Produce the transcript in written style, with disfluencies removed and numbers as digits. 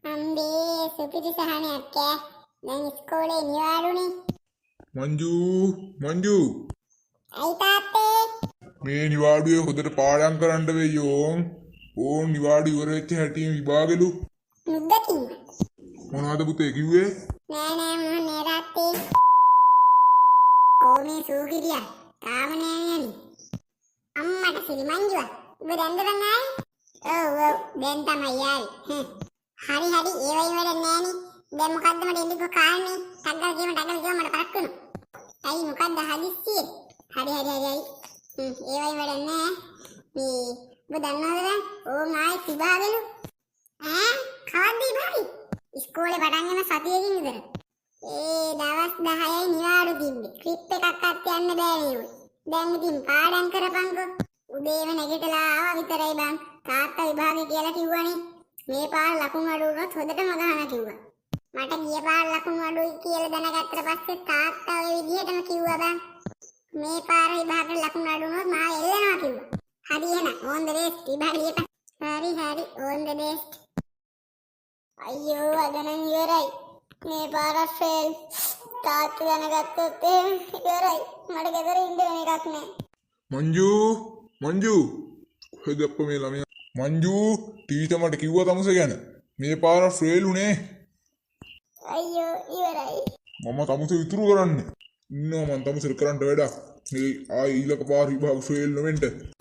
අම්බේ සුපිරි සහනයක් කෑ. දැන් ඉස්කෝලේ නිවාඩුනේ. මංජු ඇයි තාත්තේ? මේ නිවාඩුවේ හොඳට පාඩම් කරන්න වෙయ్యෝ. ඕන් නිවාඩු ඉවර වෙච්ච හැටිම විභාගෙලු. මුද්දකින්. මොනවද පුතේ කිව්වේ? නෑ මොහොනේ තාත්තේ. කොමේ සූගිරියා. තාම නෑ යන්නේ. අම්මට සිරි මංජුවා. ඔබ දැන්දරන් ආවේ? ඔව් දැන් තමයි ආවේ. හරි ඒ වගේ වැඩ නෑනේ. දැන් මොකද්ද මට එන්නේ කාරණේ? ටග්ගල් ගේම මට පරක්කුණා. ඇයි මොකද්ද හදිස්සියේ? හරි ඒ වගේ වැඩ නෑ. මේ ඔබ දන්නවද දැන්? ඕන් ආයි විභාගෙලු. කවද්ද විභාගෙ? ඉස්කෝලේ පටන් ගන්න සතියකින් විතර. ඒ දවස් 10යි නිවාඩු තිබ්බේ. ට්‍රිප් එකක්වත් යන්න බෑ නේ. දැන් ඉතින් පාඩම් කරපන්කෝ. උදේම නැගිටලා ආවා විතරයි බං. තාත්තා විභාගෙ කියලා කිව්වනේ. මේ පාර ලකුණු අඩු වුණොත් හොඳටම ගහන කිව්වා. මට ගිය පාර ලකුණු අඩුයි කියලා දැනගත්තට පස්සේ තාත්තා ඔය විදිහටම කිව්වා බං. මේ පාර විභාගෙ ලකුණු අඩු වුණොත් මාව එල්ලනවා කිව්වා. හරි එහෙනම් ඕන් ද බෙස්ට් විභාගෙට. හරි ඕන් ද බෙස්ට්. අයියෝ අද නම් ඉවරයි. මේ පාර ෆේල්. තාත්තා දැනගත්තොත් ඉවරයි. මට ගෙදර ඉන්න වෙන එකක් නෑ. මංජු හදප්ප මේ ළමයා. මංජු ටීචර් මට කිව්වා තමුස ගැන. මේ පාර ෆේල් උනේ. අයියෝ ඉවරයි. මම තමුස ඉතුරු කරන්නේ. ඉන්නවා මං තමුසට කරන්න වැඩක්. මේ ආයි ඊළඟ පාර විභාග ෆේල් නොවෙන්න.